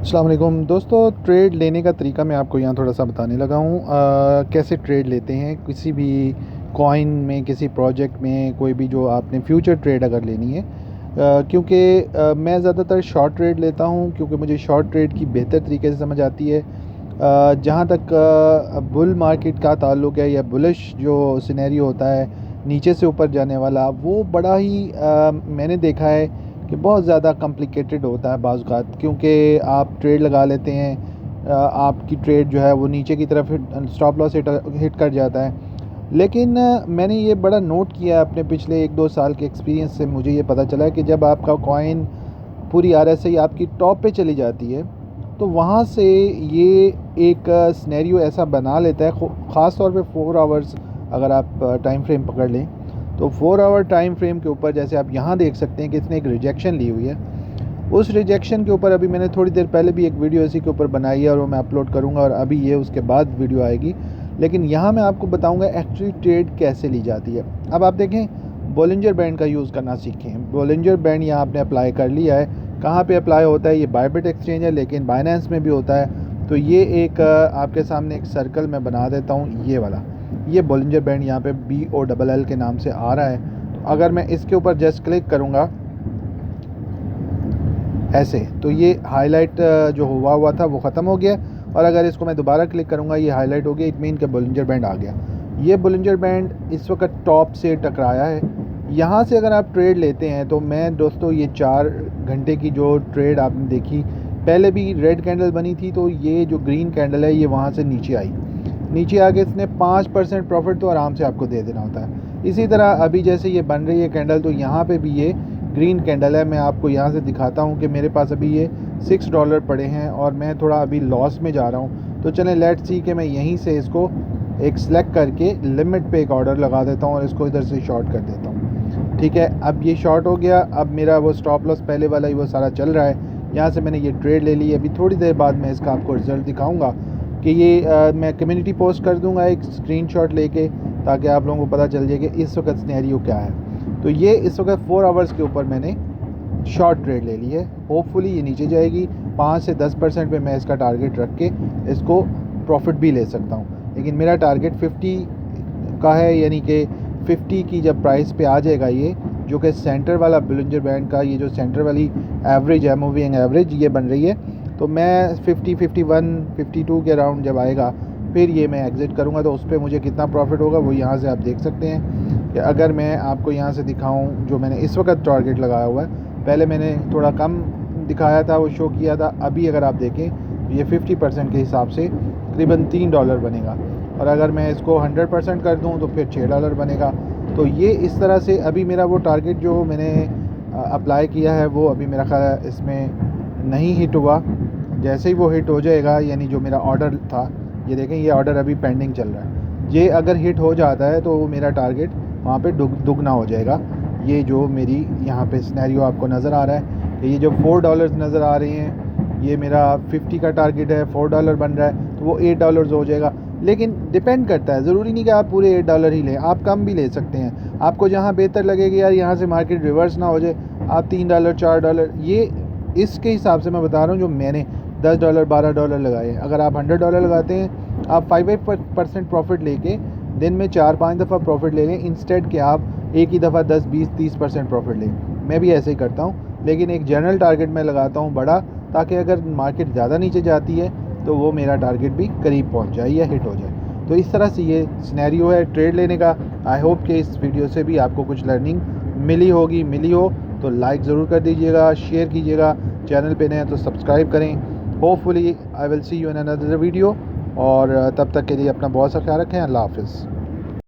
अस्सलाम वालेकुम दोस्तों, ट्रेड लेने का तरीका मैं आपको यहाँ थोड़ा सा बताने लगा हूँ। कैसे ट्रेड लेते हैं किसी भी कॉइन में, किसी प्रोजेक्ट में, कोई भी जो आपने फ्यूचर ट्रेड अगर लेनी है। क्योंकि मैं ज़्यादातर शॉर्ट ट्रेड लेता हूँ क्योंकि मुझे शॉर्ट ट्रेड की बेहतर तरीके से समझ आती है। जहाँ तक बुल मार्केट का ताल्लुक़ है या बुलिश जो सिनेरियो होता है नीचे से ऊपर जाने वाला, वो बड़ा ही मैंने देखा है कि बहुत ज़्यादा कॉम्प्लिकेटेड होता है बाज़ औक़ात, क्योंकि आप ट्रेड लगा लेते हैं, आपकी ट्रेड जो है वो नीचे की तरफ स्टॉप लॉस हिट कर जाता है। लेकिन मैंने ये बड़ा नोट किया अपने पिछले 1-2 साल के एक्सपीरियंस से, मुझे ये पता चला कि जब आपका कॉइन पूरी RSI आपकी टॉप पे चली जाती है तो वहाँ से ये एक सिनेरियो ऐसा बना लेता है, ख़ास तौर पे 4 आवर्स अगर आप टाइम फ्रेम पकड़ लें तो 4 आवर टाइम फ्रेम के ऊपर जैसे आप यहाँ देख सकते हैं कि इसने एक रिजेक्शन ली हुई है। उस रिजेक्शन के ऊपर अभी मैंने थोड़ी देर पहले भी एक वीडियो इसी के ऊपर बनाई है और वो मैं अपलोड करूँगा, और अभी ये उसके बाद वीडियो आएगी। लेकिन यहाँ मैं आपको बताऊँगा एक्चुअली ट्रेड कैसे ली जाती है। अब आप देखें, बोलिंजर बैंड का यूज़ करना सीखें। बोलिंजर बैंड यहाँ आपने अप्लाई कर लिया है। कहाँ पे अप्लाई होता है? ये बायबिट एक्सचेंज है, लेकिन बाइनेंस में भी होता है। तो ये एक आपके सामने एक सर्कल मैं बना देता हूँ, ये वाला। ये बोलिंजर बैंड यहाँ पे BOLL के नाम से आ रहा है। तो अगर मैं इसके ऊपर जस्ट क्लिक करूँगा ऐसे, तो ये हाईलाइट जो हुआ था वो ख़त्म हो गया, और अगर इसको मैं दोबारा क्लिक करूँगा ये हाईलाइट हो गया। इट मीन का बोलिंजर बैंड आ गया। ये बोलिंजर बैंड इस वक्त टॉप से टकराया है। यहाँ से अगर आप ट्रेड लेते हैं तो मैं दोस्तों ये 4 घंटे की जो ट्रेड आपने देखी, पहले भी रेड कैंडल बनी थी, तो ये जो ग्रीन कैंडल है ये वहाँ से नीचे आई। नीचे आके इसने 5% प्रॉफिट तो आराम से आपको दे देना होता है। इसी तरह अभी जैसे ये बन रही है कैंडल, तो यहाँ पे भी ये ग्रीन कैंडल है। मैं आपको यहाँ से दिखाता हूँ कि मेरे पास अभी ये $6 पड़े हैं और मैं थोड़ा अभी लॉस में जा रहा हूँ। तो चलें लेट्स सी कि मैं यहीं से इसको एक सेलेक्ट करके लिमिट पे एक ऑर्डर लगा देता हूँ और इसको इधर से शॉर्ट कर देता हूँ। ठीक है, अब ये शॉर्ट हो गया। अब मेरा वो स्टॉप लॉस पहले वाला ही वो सारा चल रहा है। यहाँ से मैंने ये ट्रेड ले ली। अभी थोड़ी देर बाद मैं इसका आपको रिज़ल्ट दिखाऊँगा कि ये मैं कम्युनिटी पोस्ट कर दूंगा एक स्क्रीनशॉट लेके, ताकि आप लोगों को पता चल जाए कि इस वक्त सिनेरियो क्या है। तो ये इस वक्त 4 आवर्स के ऊपर मैंने शॉर्ट ट्रेड ले ली है। होपफुली ये नीचे जाएगी। 5 से 10% पे मैं इसका टारगेट रख के इसको प्रॉफिट भी ले सकता हूँ। लेकिन मेरा टारगेट 50 का है, यानी कि 50 की जब प्राइस पे आ जाएगा ये, जो कि सेंटर वाला बोलिंजर बैंड का ये जो सेंटर वाली एवरेज है, मूविंग एवरेज ये बन रही है, तो मैं 50, 51, 52 के अराउंड जब आएगा फिर ये मैं एग्ज़िट करूँगा। तो उस पर मुझे कितना प्रॉफिट होगा वो यहाँ से आप देख सकते हैं। कि अगर मैं आपको यहाँ से दिखाऊँ जो मैंने इस वक्त टारगेट लगाया हुआ है, पहले मैंने थोड़ा कम दिखाया था, वो शो किया था। अभी अगर आप देखें तो ये 50% के हिसाब से करीबन $3 बनेगा, और अगर मैं इसको 100% कर दूँ तो फिर $6 बनेगा। तो ये इस तरह से अभी मेरा वो टारगेट जो मैंने अप्लाई किया है वो अभी मेरा ख्याल है इसमें नहीं हिट हुआ। जैसे ही वो हिट हो जाएगा, यानी जो मेरा ऑर्डर था, ये देखें ये ऑर्डर अभी पेंडिंग चल रहा है, ये अगर हिट हो जाता है तो वो मेरा टारगेट वहाँ पे दुगना हो जाएगा। ये जो मेरी यहाँ पे सिनेरियो आपको नज़र आ रहा है कि ये जो $4 नज़र आ रहे हैं, ये मेरा 50 का टारगेट है, $4 बन रहा है, तो वो $8 हो जाएगा। लेकिन डिपेंड करता है, ज़रूरी नहीं कि आप पूरे $8 ही लें, आप कम भी ले सकते हैं। आपको जहाँ बेहतर लगेगा यार यहाँ से मार्केट रिवर्स ना हो जाए, आप $3, $4, ये इसके हिसाब से मैं बता रहा हूँ जो मैंने $10, $12 लगाए। अगर आप $100 लगाते हैं, आप 5% प्रॉफिट लेके दिन में 4-5 दफ़ा प्रॉफिट ले लें, इंस्टेड कि आप एक ही दफ़ा 10, 20, 30% प्रॉफिट लें। मैं भी ऐसे ही करता हूँ, लेकिन एक जनरल टारगेट मैं लगाता हूँ बड़ा, ताकि अगर मार्केट ज़्यादा नीचे जाती है तो वो मेरा टारगेट भी करीब पहुँच जाए या हिट हो जाए। तो इस तरह से ये सिनेरियो है ट्रेड लेने का। आई होप कि इस वीडियो से भी आपको कुछ लर्निंग मिली हो तो लाइक ज़रूर कर दीजिएगा, शेयर कीजिएगा, चैनल पे नए हैं तो सब्सक्राइब करें। Hopefully I will see you in another video, और तब तक के लिए अपना बहुत सा ख्याल रखें। अल्लाह हाफ़िज़।